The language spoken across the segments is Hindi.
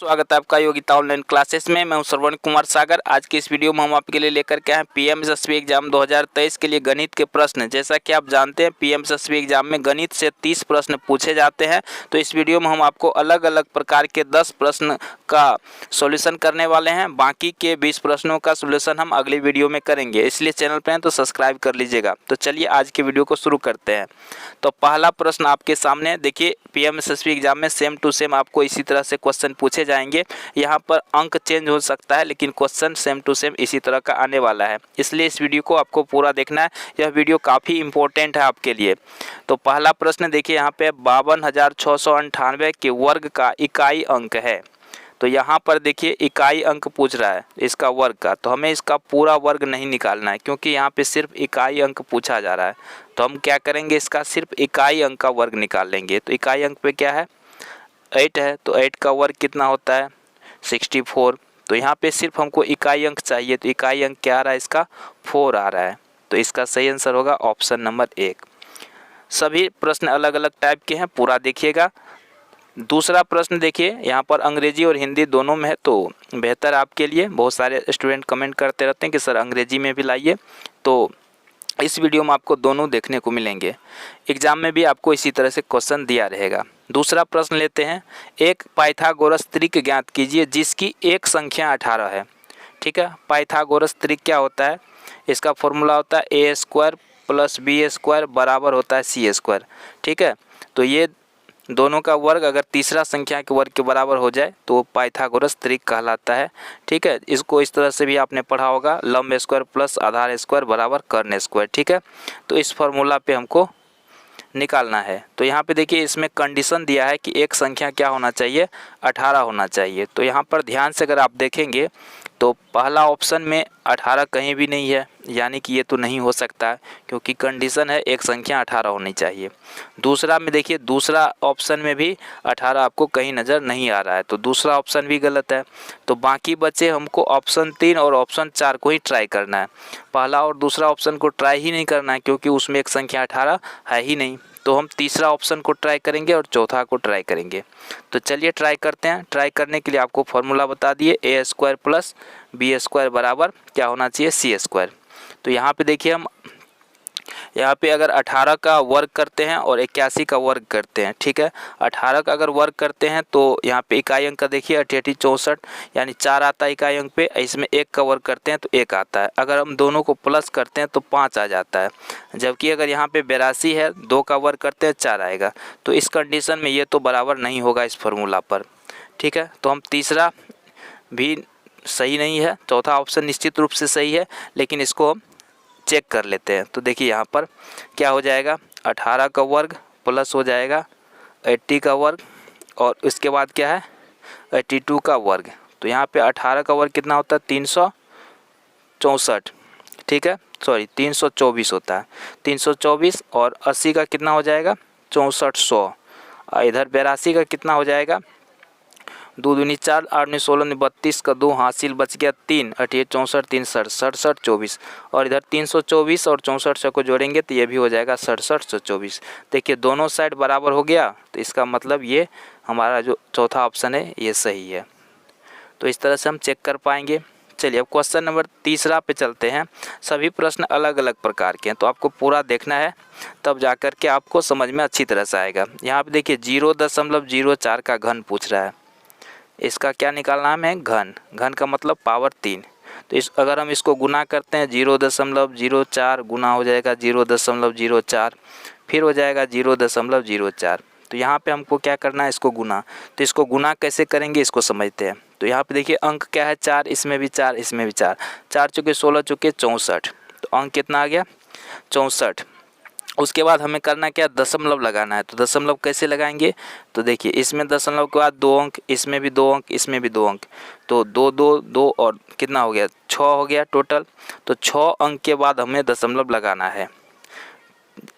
स्वागत है आपका योगिता ऑनलाइन क्लासेस में। मैं हूं श्रवण कुमार सागर। आज की इस वीडियो में हम आपके लिए लेकर के आए हैं पीएमएसएसबी एग्जाम 2023 के लिए गणित के प्रश्न। जैसा कि आप जानते हैं पीएमएसएसबी एग्जाम में गणित से 30 प्रश्न पूछे जाते हैं। तो इस वीडियो में हम आपको अलग अलग प्रकार के 10 प्रश्न का सॉल्यूशन करने वाले हैं। बाकी के 20 प्रश्नों का सॉल्यूशन हम अगली वीडियो में करेंगे, इसलिए चैनल पर हैं तो सब्सक्राइब कर लीजिएगा। तो चलिए आज के वीडियो को शुरू करते हैं। तो पहला प्रश्न आपके सामने देखिए, पीएमएसएसबी एग्जाम में सेम टू सेम आपको इसी तरह से क्वेश्चन पूछे जाएंगे। यहाँ पर अंक चेंज हो सकता है लेकिन क्वेश्चन सेम टू सेम इसी तरह का आने वाला है, इसलिए इस वीडियो को आपको पूरा देखना है। यह वीडियो काफ़ी इंपॉर्टेंट है आपके लिए। तो पहला प्रश्न देखिए, यहाँ पे 52,698 के वर्ग का इकाई अंक है। तो यहाँ पर देखिए इकाई अंक पूछ रहा है इसका वर्ग का, तो हमें इसका पूरा वर्ग नहीं निकालना है क्योंकि यहाँ पे सिर्फ इकाई अंक पूछा जा रहा है। तो हम क्या करेंगे, इसका सिर्फ इकाई अंक का वर्ग निकाल लेंगे। तो इकाई अंक पे क्या है, 8 है, तो 8 का वर्ग कितना होता है 64। तो यहाँ पे सिर्फ हमको इकाई अंक चाहिए, तो इकाई अंक क्या आ रहा है इसका 4 आ रहा है। तो इसका सही आंसर होगा ऑप्शन नंबर 1। सभी प्रश्न अलग अलग टाइप के हैं, पूरा देखिएगा। दूसरा प्रश्न देखिए, यहाँ पर अंग्रेजी और हिंदी दोनों में है तो बेहतर आपके लिए। बहुत सारे स्टूडेंट कमेंट करते रहते हैं कि सर अंग्रेजी में भी लाइए, तो इस वीडियो में आपको दोनों देखने को मिलेंगे। एग्जाम में भी आपको इसी तरह से क्वेश्चन दिया रहेगा। दूसरा प्रश्न लेते हैं, एक पाइथागोरस त्रिक ज्ञात कीजिए जिसकी एक संख्या 18 है। ठीक है, पाइथागोरस त्रिक क्या होता है, इसका फॉर्मूला होता है a² + b² बराबर होता है c²। ठीक है, तो ये दोनों का वर्ग अगर तीसरा संख्या के वर्ग के बराबर हो जाए तो पाइथागोरस त्रिक कहलाता है। ठीक है, इसको इस तरह से भी आपने पढ़ा होगा, लंब स्क्वायर प्लस आधार स्क्वायर बराबर कर्ण स्क्वायर। ठीक है, तो इस फॉर्मूला पे हमको निकालना है। तो यहाँ पे देखिए इसमें कंडीशन दिया है कि एक संख्या क्या होना चाहिए, 18 होना चाहिए। तो यहाँ पर ध्यान से अगर आप देखेंगे तो पहला ऑप्शन में 18 कहीं भी नहीं है, यानी कि ये तो नहीं हो सकता है क्योंकि कंडीशन है एक संख्या 18 होनी चाहिए। दूसरा में देखिए, दूसरा ऑप्शन में भी 18 आपको कहीं नज़र नहीं आ रहा है, तो दूसरा ऑप्शन भी गलत है। तो बाकी बचे हमको ऑप्शन 3 और ऑप्शन 4 को ही ट्राई करना है। पहला और दूसरा ऑप्शन को ट्राई ही नहीं करना है क्योंकि उसमें एक संख्या 18 है ही नहीं। तो हम तीसरा ऑप्शन को ट्राई करेंगे और चौथा को ट्राई करेंगे। तो चलिए ट्राई करते हैं। ट्राई करने के लिए आपको फॉर्मूला बता दिए, a² + b² बराबर क्या होना चाहिए c²। तो यहाँ पे देखिए हम यहाँ पे अगर 18 का वर्ग करते हैं और 81 का वर्ग करते हैं, ठीक है, 18 का अगर वर्ग करते हैं तो यहाँ पे इकाई अंक का देखिए 88 64 यानी 4 आता है इकाई अंक पे। इसमें 1 का वर्ग करते हैं तो 1 आता है। अगर हम दोनों को प्लस करते हैं तो 5 आ जाता है, जबकि अगर यहाँ पे 82 है 2 का वर्ग करते हैं 4 आएगा। तो इस कंडीशन में ये तो बराबर नहीं होगा इस फॉर्मूला पर। ठीक है, तो हम तीसरा भी सही नहीं है, चौथा ऑप्शन निश्चित रूप से सही है, लेकिन इसको हम चेक कर लेते हैं। तो देखिए यहाँ पर क्या हो जाएगा, 18 का वर्ग प्लस हो जाएगा 80 का वर्ग और उसके बाद क्या है 82 का वर्ग। तो यहाँ पे 18 का वर्ग कितना होता है 364। ठीक है, सॉरी 324 होता है, 324 और 80 का कितना हो जाएगा 6400। इधर 82 का कितना हो जाएगा 2 दूनी 4 8 9 16 32 का 2 हासिल बच गया 3 88 64 3 67 24 और इधर 324 और 64 को जोड़ेंगे तो ये भी हो जाएगा 67 24। देखिए दोनों साइड बराबर हो गया, तो इसका मतलब ये हमारा जो चौथा ऑप्शन है ये सही है। तो इस तरह से हम चेक कर पाएंगे। चलिए अब क्वेश्चन नंबर तीसरा पे चलते हैं। सभी प्रश्न अलग अलग प्रकार के हैं, तो आपको पूरा देखना है तब जाकर के आपको समझ में अच्छी तरह से आएगा। यहाँ पे देखिए 0.04 का घन पूछ रहा है, इसका क्या निकालना है घन। घन का मतलब पावर 3। तो इस अगर हम इसको गुना करते हैं 0.04 गुना हो जाएगा 0.04 फिर हो जाएगा 0.04। तो यहाँ पे हमको क्या करना है इसको गुना। तो इसको गुना कैसे करेंगे इसको समझते हैं। तो यहाँ पे देखिए अंक क्या है 4, इसमें भी 4 इसमें भी 4, 4 चुके 16 चुके 64। तो अंक कितना आ गया 64। उसके बाद हमें करना क्या दशमलव लगाना है। तो दशमलव कैसे लगाएंगे, तो देखिए इसमें दशमलव के बाद 2 अंक, इसमें भी 2 अंक, इसमें भी 2 अंक, तो 2 2 2 और कितना हो गया 6 हो गया टोटल। तो 6 अंक के बाद हमें दशमलव लगाना है,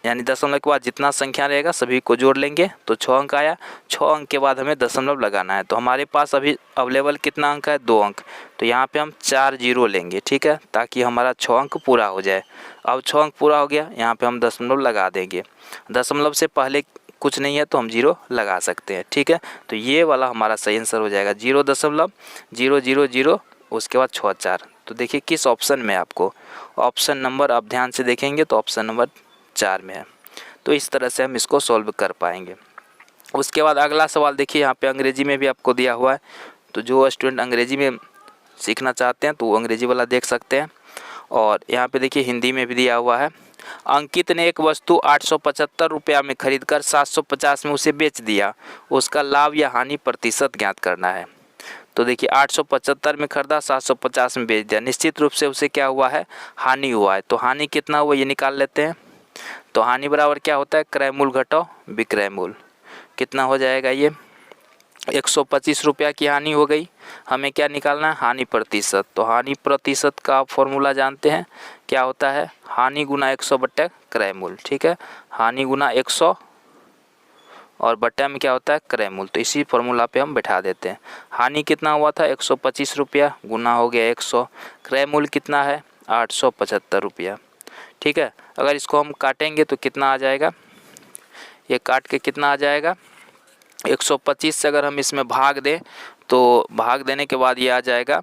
यानी दशमलव के बाद जितना संख्या रहेगा सभी को जोड़ लेंगे तो 6 अंक आया। 6 अंक के बाद हमें दशमलव लगाना है। तो हमारे पास अभी अवेलेबल कितना अंक है 2 अंक, तो यहाँ पे हम 4 जीरो लेंगे, ठीक है, ताकि हमारा 6 अंक पूरा हो जाए। अब 6 अंक पूरा हो गया, यहाँ पे हम दशमलव लगा देंगे। दशमलव से पहले कुछ नहीं है तो हम 0 लगा सकते हैं। ठीक है, तो ये वाला हमारा सही आंसर हो जाएगा 0.000, उसके बाद 6 4। तो देखिए किस ऑप्शन में आपको, ऑप्शन नंबर आप ध्यान से देखेंगे तो ऑप्शन नंबर 4 में है। तो इस तरह से हम इसको सॉल्व कर पाएंगे। उसके बाद अगला सवाल देखिए, यहाँ पे अंग्रेजी में भी आपको दिया हुआ है, तो जो स्टूडेंट अंग्रेजी में सीखना चाहते हैं तो वो अंग्रेजी वाला देख सकते हैं। और यहाँ पे देखिए हिंदी में भी दिया हुआ है। अंकित ने एक वस्तु 875 रुपया में खरीदकर 750 में उसे बेच दिया, उसका लाभ या हानि प्रतिशत ज्ञात करना है। तो देखिए 875 में खरीदा, 750 में बेच दिया, निश्चित रूप से उसे क्या हुआ है, हानि हुआ है। तो हानि कितना हुआ ये निकाल लेते हैं। तो हानि बराबर क्या होता है, क्रय मूल घटाओ विक्रय मूल। कितना हो जाएगा ये, 125 रुपया की हानि हो गई। हमें क्या निकालना है, हानि प्रतिशत। तो हानि प्रतिशत का आप फॉर्मूला जानते हैं, क्या होता है, हानि गुना 100 बट्टे क्रय मूल। ठीक है, हानि गुना 100 और बट्टा में क्या होता है, क्रय मूल। तो इसी फॉर्मूला पे हम बैठा देते हैं। हानि कितना हुआ था, 125 रुपया, गुना हो गया 100, क्रय मूल कितना है, 875 रुपया। ठीक है, अगर इसको हम काटेंगे तो कितना आ जाएगा, ये काट के कितना आ जाएगा, 125 से अगर हम इसमें भाग दें तो भाग देने के बाद ये आ जाएगा,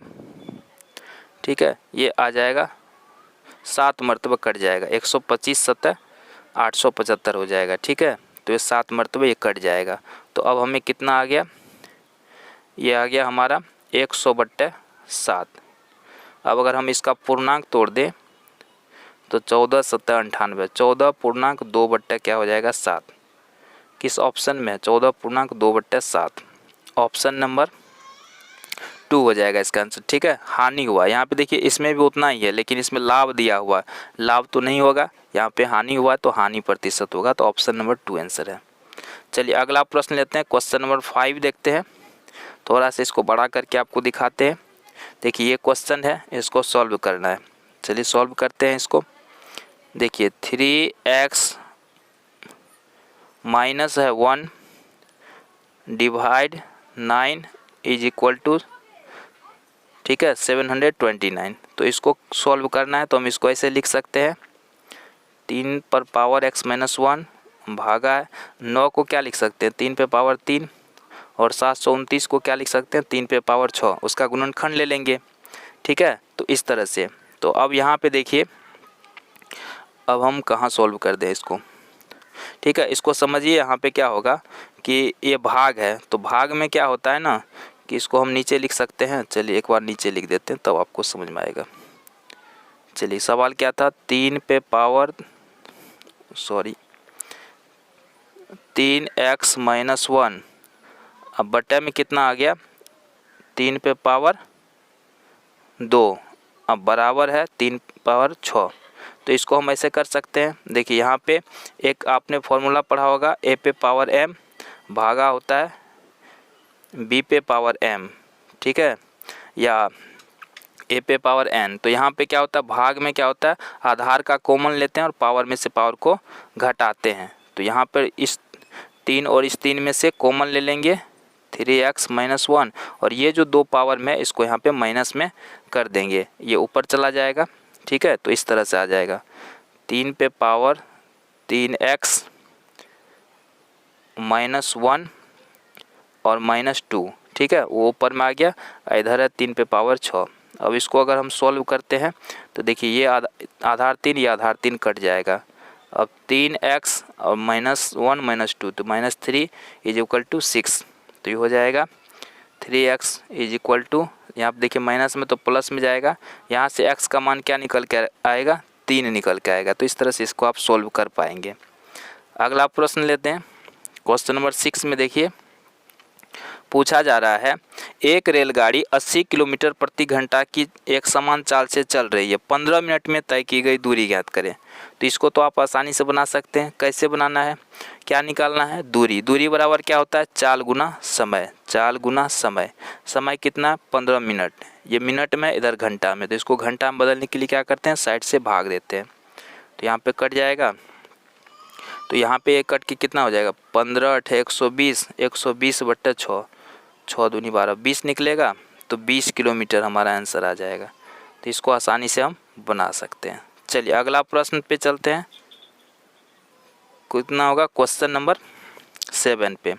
ठीक है, ये आ जाएगा 7 मरतबा कट जाएगा, 125 सत्तर 875 हो जाएगा। ठीक है, तो ये 7 मरतबा ये कट जाएगा। तो अब हमें कितना आ गया, ये आ गया हमारा 100/7। अब अगर हम इसका पूर्णांक तोड़ दें तो 14 सत्तर 98, 14.2 क्या हो जाएगा 7। किस ऑप्शन में है, 14.2/7, ऑप्शन नंबर 2 हो जाएगा इसका आंसर। ठीक है, हानि हुआ, यहाँ पे देखिए इसमें भी उतना ही है लेकिन इसमें लाभ दिया हुआ है, लाभ तो नहीं होगा, यहाँ पे हानि हुआ तो हानि प्रतिशत होगा। तो ऑप्शन नंबर 2 आंसर है। चलिए अगला प्रश्न लेते हैं, क्वेश्चन नंबर 5 देखते हैं। थोड़ा सा इसको बड़ा करके आपको दिखाते हैं। देखिए ये क्वेश्चन है, इसको सॉल्व करना है। चलिए सॉल्व करते हैं इसको। देखिए 3x माइनस है 1 डिवाइड 9 इज इक्वल टू, ठीक है, 729। तो इसको सॉल्व करना है तो हम इसको ऐसे लिख सकते हैं, 3 पर पावर x माइनस 1 भागा है 9 को क्या लिख सकते हैं, 3 पे पावर 3, और 729 को क्या लिख सकते हैं, 3 पे पावर 6, उसका गुणनखंड ले लेंगे। ठीक है, तो इस तरह से। तो अब यहाँ पे देखिए, अब हम कहाँ सॉल्व कर दें इसको। ठीक है, इसको समझिए, यहाँ पे क्या होगा कि ये भाग है, तो भाग में क्या होता है ना कि इसको हम नीचे लिख सकते हैं। चलिए एक बार नीचे लिख देते हैं तब आपको समझ में आएगा। चलिए सवाल क्या था, 3 पे पावर 3x माइनस 1, अब बटे में कितना आ गया, 3 पे पावर 2, अब बराबर है 3 पावर 6। तो इसको हम ऐसे कर सकते हैं। देखिए यहाँ पे एक आपने फॉर्मूला पढ़ा होगा, a पे पावर m भागा होता है b पे पावर m, ठीक है, या a पे पावर n। तो यहाँ पे क्या होता है, भाग में क्या होता है, आधार का कॉमन लेते हैं और पावर में से पावर को घटाते हैं। तो यहाँ पर इस 3 और इस 3 में से कॉमन ले लेंगे 3x माइनस 1, और ये जो 2 पावर में इसको यहाँ पे माइनस में कर देंगे, ये ऊपर चला जाएगा। ठीक है, तो इस तरह से आ जाएगा 3 पे पावर 3x माइनस 1 और माइनस 2, ठीक है, वो ऊपर में आ गया, इधर है 3 पे पावर 6। अब इसको अगर हम सॉल्व करते हैं तो देखिए ये आधार 3, ये आधार 3 कट जाएगा। अब 3x और माइनस 1 माइनस 2, तो माइनस 3 इज इक्वल टू 6। तो ये हो जाएगा 3x इज इक्वल टू, यहाँ पे देखिए माइनस में तो प्लस में जाएगा, यहाँ से x का मान क्या निकल के आएगा, 3 निकल के आएगा। तो इस तरह से इसको आप सॉल्व कर पाएंगे। अगला प्रश्न लेते हैं, क्वेश्चन नंबर 6 में देखिए पूछा जा रहा है, एक रेलगाड़ी 80 किलोमीटर प्रति घंटा की एक समान चाल से चल रही है, 15 मिनट में तय की गई दूरी ज्ञात करें। तो इसको तो आप आसानी से बना सकते हैं। कैसे बनाना है, क्या निकालना है, दूरी। दूरी बराबर क्या होता है, चाल गुना समय, चाल गुना समय। समय कितना, 15 मिनट, ये मिनट में, इधर घंटा में, तो इसको घंटा में बदलने के लिए क्या करते हैं, साइड से भाग देते हैं। तो यहाँ पे कट जाएगा, तो यहाँ पे एक कट के कितना हो जाएगा, 15 8 120, 120/6, 6 दूनी 12, 20 निकलेगा। तो 20 किलोमीटर हमारा आंसर आ जाएगा। तो इसको आसानी से हम बना सकते हैं। चलिए अगला प्रश्न पे चलते हैं, कितना होगा, क्वेश्चन नंबर 7 पे।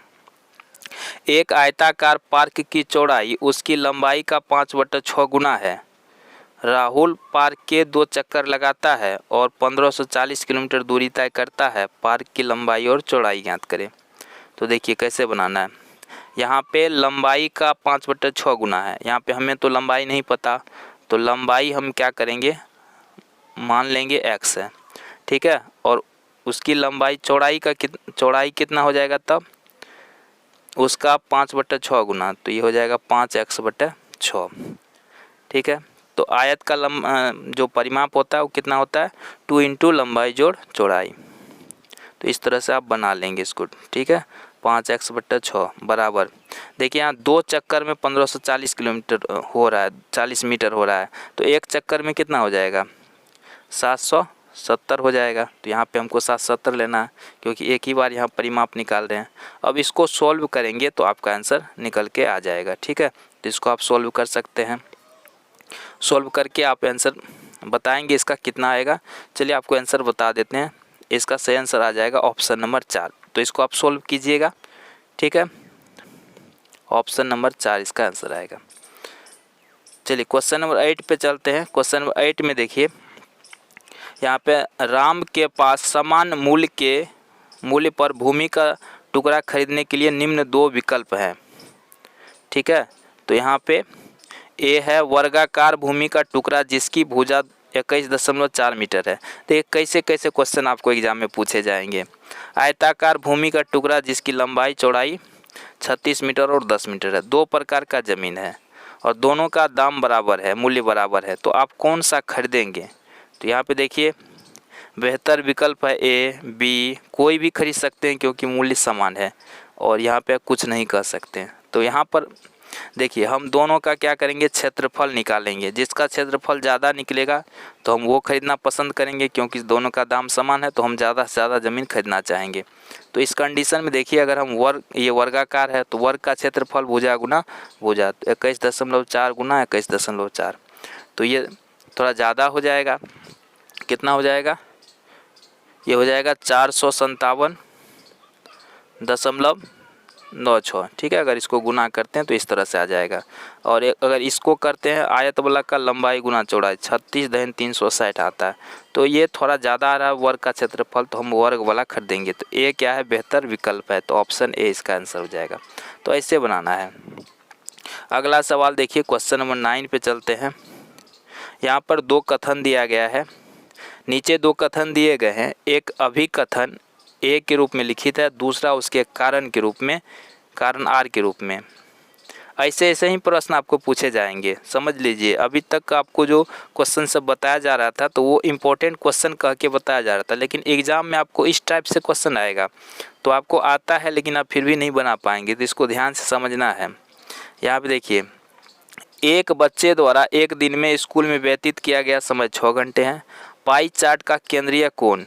एक आयताकार पार्क की चौड़ाई उसकी लंबाई का 5/6 गुना है। राहुल पार्क के 2 चक्कर लगाता है और 1540 किलोमीटर दूरी तय करता है। पार्क की लंबाई और चौड़ाई ज्ञात करें। तो देखिए कैसे बनाना है। यहाँ पे लंबाई का 5/6 गुना है। यहाँ पे हमें तो लंबाई नहीं पता, तो लंबाई हम क्या करेंगे, मान लेंगे x है, ठीक है। और उसकी लंबाई चौड़ाई कितना हो जाएगा तब, उसका 5/6 गुना, तो ये हो जाएगा 5x/6, ठीक है। तो आयत का जो परिमाप होता है वो कितना होता है, 2 × लंबाई जोड़ चौड़ाई। तो इस तरह से आप बना लेंगे इसको, ठीक है। 5x/6 बराबर, देखिए यहाँ 2 चक्कर में 1540 किलोमीटर हो रहा है, 40 मीटर हो रहा है, तो एक चक्कर में कितना हो जाएगा, 770 हो जाएगा। तो यहाँ पे हमको 770 लेना है, क्योंकि एक ही बार यहाँ परिमाप निकाल रहे हैं। अब इसको सॉल्व करेंगे तो आपका आंसर निकल के आ जाएगा, ठीक है। तो इसको आप सॉल्व कर सकते हैं। सॉल्व करके आप आंसर बताएंगे इसका कितना आएगा। चलिए आपको आंसर बता देते हैं। इसका सही आंसर आ जाएगा ऑप्शन नंबर 4। तो इसको आप सॉल्व कीजिएगा, ठीक है। ऑप्शन नंबर 4 इसका आंसर आएगा। चलिए क्वेश्चन नंबर 8 पे चलते हैं। क्वेश्चन नंबर 8 में देखिए, यहाँ पे राम के पास समान मूल्य पर भूमि का टुकड़ा खरीदने के लिए निम्न 2 विकल्प हैं, ठीक है। तो यहाँ पे ए है वर्गाकार भूमि का टुकड़ा जिसकी भुजा 21.4 मीटर है। तो ये कैसे क्वेश्चन आपको एग्जाम में पूछे जाएंगे। आयताकार भूमि का टुकड़ा जिसकी लंबाई चौड़ाई 36 मीटर और 10 मीटर है। 2 प्रकार का ज़मीन है और दोनों का दाम बराबर है, मूल्य बराबर है, तो आप कौन सा खरीदेंगे। तो यहाँ पे देखिए बेहतर विकल्प है ए, बी, कोई भी खरीद सकते हैं क्योंकि मूल्य समान है, और यहाँ पे कुछ नहीं कर सकते हैं। तो यहाँ पर देखिए हम दोनों का क्या करेंगे, क्षेत्रफल निकालेंगे। जिसका क्षेत्रफल ज़्यादा निकलेगा तो हम वो खरीदना पसंद करेंगे, क्योंकि दोनों का दाम समान है तो हम ज़्यादा से ज़्यादा ज़मीन खरीदना चाहेंगे। तो इस कंडीशन में देखिए अगर हम ये वर्गाकार है तो वर्ग का क्षेत्रफल भुजा गुना भुजा, 21.4 गुना 21.4, तो ये थोड़ा ज़्यादा हो जाएगा। कितना हो जाएगा, ये हो जाएगा 457.96, ठीक है। अगर इसको गुना करते हैं तो इस तरह से आ जाएगा। और अगर इसको करते हैं आयत वाला का लंबाई गुना चौड़ाई 36-360 आता है, तो ये थोड़ा ज़्यादा आ रहा है वर्ग का क्षेत्रफल, तो हम वर्ग वाला खरीदेंगे। तो ए क्या है, बेहतर विकल्प है, तो ऑप्शन ए इसका आंसर हो जाएगा। तो ऐसे बनाना है। अगला सवाल देखिए क्वेश्चन नंबर 9 पे चलते हैं। यहाँ पर 2 कथन दिया गया है, नीचे 2 कथन दिए गए हैं। एक अभिकथन ए के रूप में लिखित है, दूसरा उसके कारण के रूप में, कारण आर के रूप में। ऐसे ही प्रश्न आपको पूछे जाएंगे, समझ लीजिए। अभी तक आपको जो क्वेश्चन सब बताया जा रहा था तो वो इम्पोर्टेंट क्वेश्चन कह के बताया जा रहा था, लेकिन एग्ज़ाम में आपको इस टाइप से क्वेश्चन आएगा। तो आपको आता है लेकिन आप फिर भी नहीं बना पाएंगे, तो इसको ध्यान से समझना है। यहाँ पर देखिए, एक बच्चे द्वारा एक दिन में स्कूल में व्यतीत किया गया समय 6 घंटे हैं। पाई चार्ट का केंद्रीय कोण,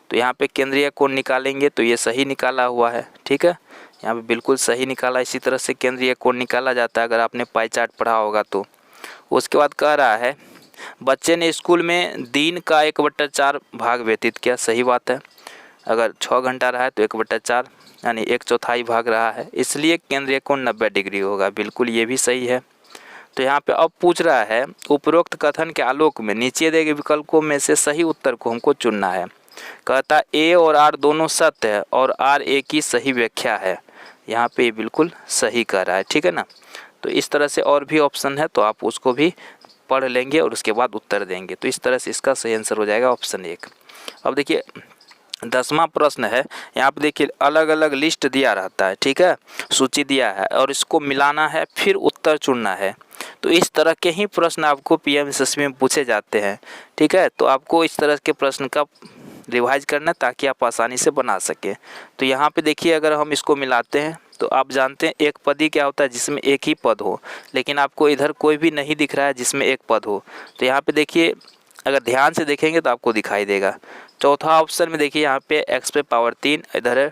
तो यहाँ पे केंद्रीय कोण निकालेंगे तो ये सही निकाला हुआ है, ठीक है। यहाँ पे बिल्कुल सही निकाला। इसी तरह से केंद्रीय कोण निकाला जाता है अगर आपने पाई चार्ट पढ़ा होगा तो। उसके बाद कह रहा है बच्चे ने स्कूल में दिन का 1/4 भाग व्यतीत किया। सही बात है, अगर 6 घंटा रहा है तो 1/4 यानी 1/4 भाग रहा है, इसलिए केंद्रीय कोण 90 डिग्री होगा। बिल्कुल ये भी सही है। तो यहाँ पे अब पूछ रहा है उपरोक्त कथन के आलोक में नीचे दिए गए विकल्पों में से सही उत्तर को हमको चुनना है। कहता ए और आर दोनों सत्य है और आर ए की सही व्याख्या है। यहाँ पे बिल्कुल सही कह रहा है, ठीक है ना। तो इस तरह से और भी ऑप्शन है, तो आप उसको भी पढ़ लेंगे और उसके बाद उत्तर देंगे। तो इस तरह से इसका सही आंसर हो जाएगा ऑप्शन 1। अब देखिए 10वां प्रश्न है। यहाँ पे देखिए अलग अलग लिस्ट दिया रहता है, ठीक है, सूची दिया है और इसको मिलाना है फिर उत्तर चुनना है। तो इस तरह के ही प्रश्न आपको पीएमएसएसबी में पूछे जाते हैं, ठीक है। तो आपको इस तरह के प्रश्न का रिवाइज करना ताकि आप आसानी से बना सकें। तो यहाँ पे देखिए अगर हम इसको मिलाते हैं तो आप जानते हैं एक पदी क्या होता है, जिसमें एक ही पद हो, लेकिन आपको इधर कोई भी नहीं दिख रहा है जिसमें एक पद हो। तो यहाँ पे देखिए अगर ध्यान से देखेंगे तो आपको दिखाई देगा। चौथा ऑप्शन में देखिए यहाँ पे x/3, इधर है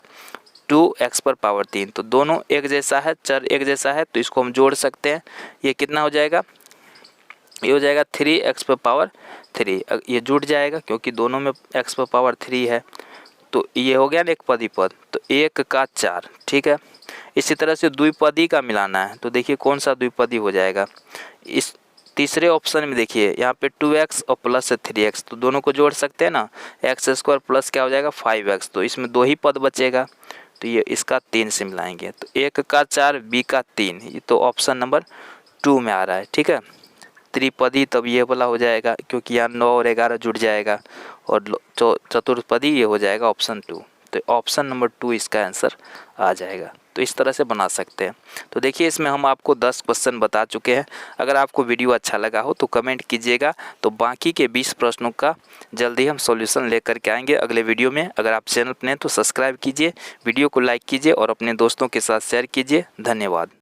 2x/3, तो दोनों एक जैसा है, चर एक जैसा है, तो इसको हम जोड़ सकते हैं। ये कितना हो जाएगा, ये हो जाएगा 3x/3। ये जुड़ जाएगा क्योंकि दोनों में x/3 है। तो ये हो गया ना एक पदी पद, तो 1 का 4, ठीक है। इसी तरह से द्विपदी का मिलाना है, तो देखिए कौन सा द्विपदी हो जाएगा। इस तीसरे ऑप्शन में देखिए यहाँ पे 2x और प्लस 3x, तो दोनों को जोड़ सकते हैं ना, x² प्लस क्या हो जाएगा 5x, तो इसमें 2 ही पद बचेगा, तो ये इसका 3 से मिलाएंगे, तो 1 का 4 b का 3, ये तो ऑप्शन नंबर 2 में आ रहा है, ठीक है। त्रिपदी तब ये वाला हो जाएगा, क्योंकि यहाँ 9 और 11 जुड़ जाएगा, और चतुर्पदी ये हो जाएगा ऑप्शन 2, तो ऑप्शन नंबर 2 इसका आंसर आ जाएगा। तो इस तरह से बना सकते हैं। तो देखिए इसमें हम आपको 10 क्वेश्चन बता चुके हैं। अगर आपको वीडियो अच्छा लगा हो तो कमेंट कीजिएगा, तो बाकी के 20 प्रश्नों का जल्दी हम सॉल्यूशन लेकर के आएंगे अगले वीडियो में। अगर आप चैनल पर नए तो सब्सक्राइब कीजिए, वीडियो को लाइक कीजिए और अपने दोस्तों के साथ शेयर कीजिए। धन्यवाद।